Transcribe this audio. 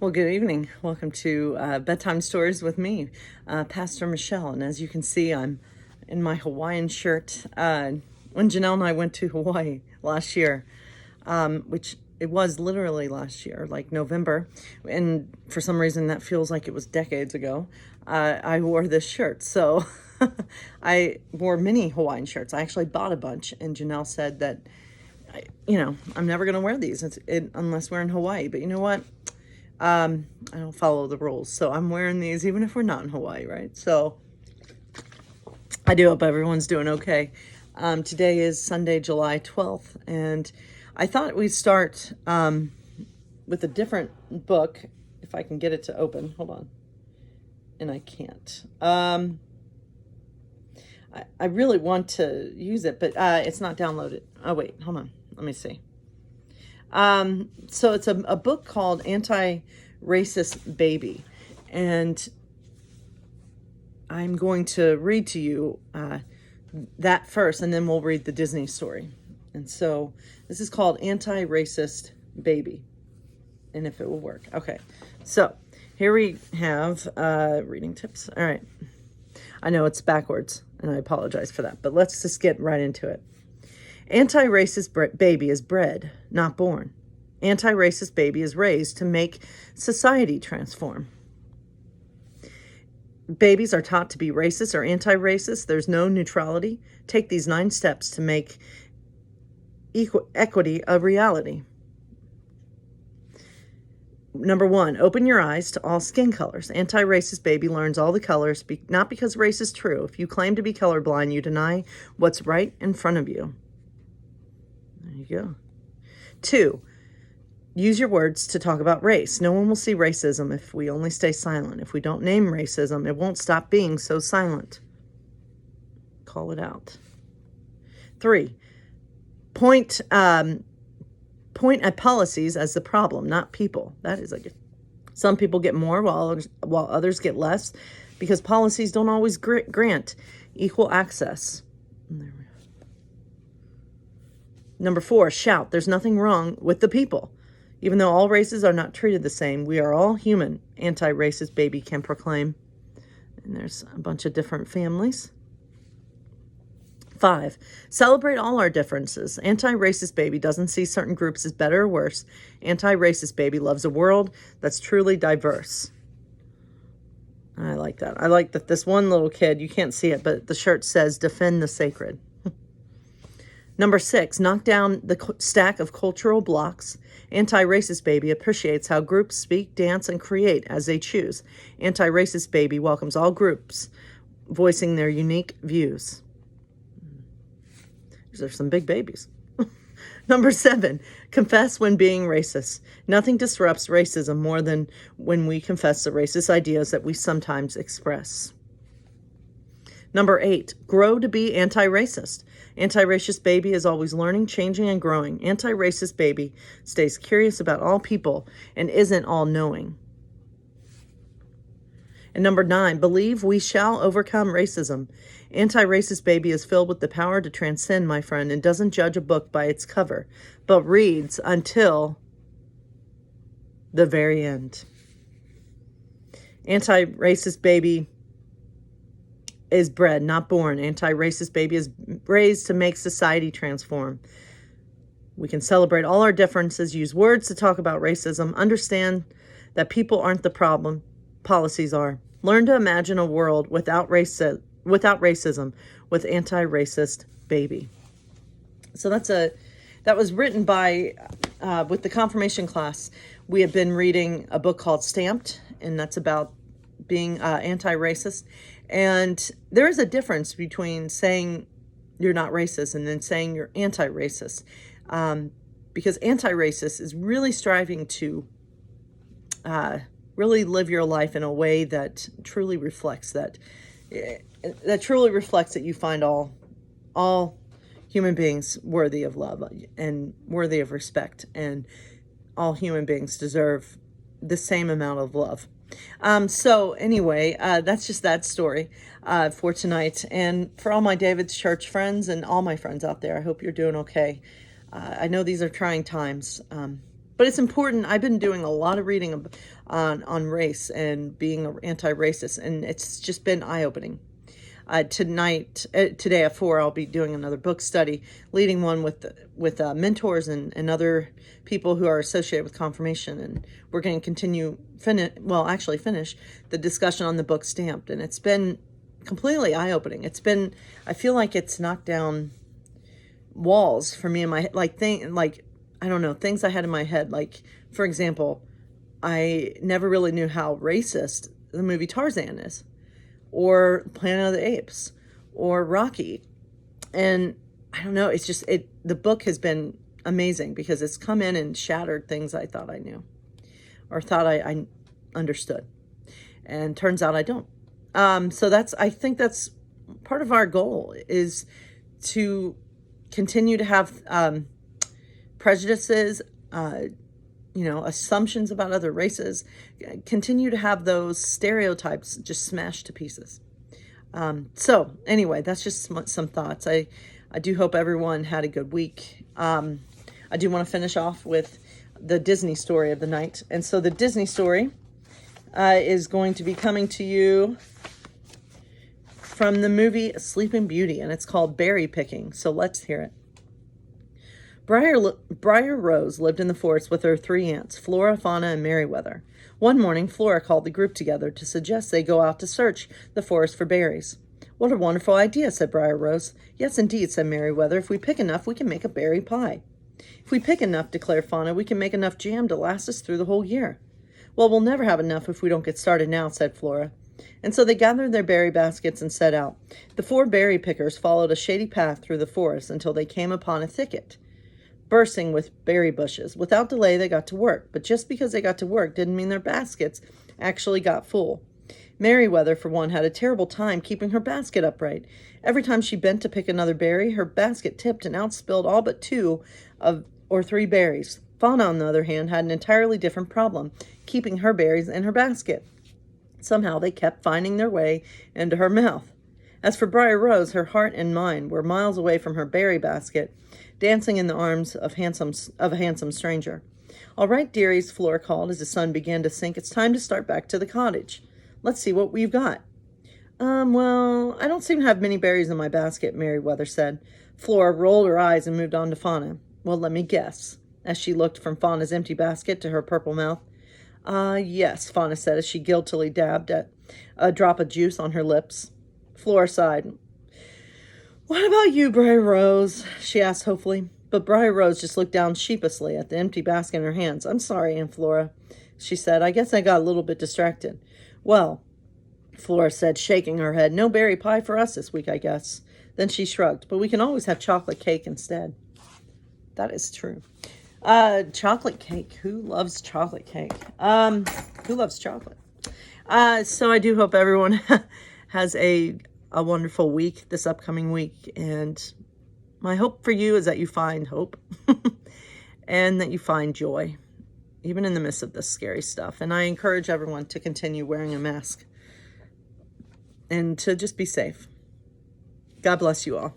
Well, good evening. Welcome to Bedtime Stories with me, Pastor Michelle. And as you can see, I'm in my Hawaiian shirt. When Janelle and I went to Hawaii last year, which it was literally last year, like November, and for some reason that feels like it was decades ago, I wore this shirt. So I wore many Hawaiian shirts. I actually bought a bunch, and Janelle said that, I'm never going to wear these unless we're in Hawaii. But you know what? I don't follow the rules, so I'm wearing these even if we're not in Hawaii, right? So I do hope everyone's doing okay. Today is Sunday, July 12th, and I thought we'd start with a different book, if I can get it to open. Hold on. And I can't. I really want to use it, but it's not downloaded. Oh, wait, hold on. Let me see. So it's a book called Anti-Racist Baby, and I'm going to read to you that first, and then we'll read the Disney story. And so this is called Anti-Racist Baby, and if it will work. Okay, so here we have reading tips. All right, I know it's backwards, and I apologize for that, but let's just get right into it. Anti-racist baby is bred, not born. Anti-racist baby is raised to make society transform. Babies are taught to be racist or anti-racist. There's no neutrality. Take these 9 steps to make equity a reality. Number 1, open your eyes to all skin colors. Anti-racist baby learns all the colors, not because race is true. If you claim to be colorblind, you deny what's right in front of you. There you go. 2, use your words to talk about race. No one will see racism if we only stay silent. If we don't name racism, it won't stop being so silent. Call it out. 3, point at policies as the problem, not people. That is like some people get more while others get less because policies don't always grant equal access. Number 4, shout. There's nothing wrong with the people. Even though all races are not treated the same, we are all human, anti-racist baby can proclaim. And there's a bunch of different families. 5, celebrate all our differences. Anti-racist baby doesn't see certain groups as better or worse. Anti-racist baby loves a world that's truly diverse. I like that. I like that this one little kid, you can't see it, but the shirt says, defend the sacred. Number 6, knock down the stack of cultural blocks. Anti-racist baby appreciates how groups speak, dance, and create as they choose. Anti-racist baby welcomes all groups, voicing their unique views. These are some big babies. Number 7, confess when being racist. Nothing disrupts racism more than when we confess the racist ideas that we sometimes express. Number 8, grow to be anti-racist. Anti-racist baby is always learning, changing, and growing. Anti-racist baby stays curious about all people and isn't all-knowing. And number 9, believe we shall overcome racism. Anti-racist baby is filled with the power to transcend, my friend, and doesn't judge a book by its cover, but reads until the very end. Anti-racist baby is bred, not born. Anti-racist baby is raised to make society transform. We can celebrate all our differences, use words to talk about racism, understand that people aren't the problem, policies are. Learn to imagine a world without racism, with anti-racist baby. So that was written by, with the confirmation class. We have been reading a book called Stamped, and that's about being anti-racist. And there is a difference between saying you're not racist and then saying you're anti-racist. Because anti-racist is really striving to really live your life in a way that truly reflects that you find all human beings worthy of love and worthy of respect, and all human beings deserve the same amount of love. So anyway, that's just that story for tonight. And for all my David's Church friends and all my friends out there, I hope you're doing okay. I know these are trying times, but But it's important. I've been doing a lot of reading on race and being anti-racist, and it's just been eye-opening. Today at 4, I'll be doing another book study, leading one with mentors and other people who are associated with confirmation, and we're going to finish the discussion on the book Stamped, and it's been completely eye-opening. I feel like it's knocked down walls for me in my head, I don't know, things I had in my head. Like, for example, I never really knew how racist the movie Tarzan is, or Planet of the Apes, or Rocky. And I don't know, the book has been amazing because it's come in and shattered things I thought I knew, or thought I understood. And turns out I don't. So I think that's part of our goal, is to continue to have prejudices, assumptions about other races, continue to have those stereotypes just smashed to pieces. So anyway, that's just some thoughts. I do hope everyone had a good week. I do want to finish off with the Disney story of the night. And so the Disney story is going to be coming to you from the movie Sleeping Beauty, and it's called Berry Picking. So let's hear it. Briar Rose lived in the forest with her 3 aunts, Flora, Fauna, and Merryweather. One morning, Flora called the group together to suggest they go out to search the forest for berries. "What a wonderful idea," said Briar Rose. "Yes, indeed," said Merryweather. "If we pick enough, we can make a berry pie." "If we pick enough," declared Fauna, "we can make enough jam to last us through the whole year." "Well, we'll never have enough if we don't get started now," said Flora. And so they gathered their berry baskets and set out. The 4 berry pickers followed a shady path through the forest until they came upon a thicket bursting with berry bushes. Without delay, they got to work, but just because they got to work didn't mean their baskets actually got full. Merryweather, for one, had a terrible time keeping her basket upright. Every time she bent to pick another berry, her basket tipped and outspilled all but 2 or 3 berries. Fauna, on the other hand, had an entirely different problem, keeping her berries in her basket. Somehow they kept finding their way into her mouth. As for Briar Rose, her heart and mind were miles away from her berry basket, dancing in the arms of a handsome stranger. "All right, dearies," Flora called as the sun began to sink. "It's time to start back to the cottage. Let's see what we've got." Well, I don't seem to have many berries in my basket," Merryweather said. Flora rolled her eyes and moved on to Fauna. "Well, let me guess," as she looked from Fauna's empty basket to her purple mouth. Yes," Fauna said as she guiltily dabbed at a drop of juice on her lips. Flora sighed. "What about you, Briar Rose?" she asked hopefully. But Briar Rose just looked down sheepishly at the empty basket in her hands. "I'm sorry, Aunt Flora," she said. "I guess I got a little bit distracted." "Well," Flora said, shaking her head, "no berry pie for us this week, I guess." Then she shrugged. "But we can always have chocolate cake instead." That is true. Chocolate cake. Who loves chocolate cake? Who loves chocolate? So I do hope everyone has a wonderful week, this upcoming week. And my hope for you is that you find hope and that you find joy, even in the midst of this scary stuff. And I encourage everyone to continue wearing a mask and to just be safe. God bless you all.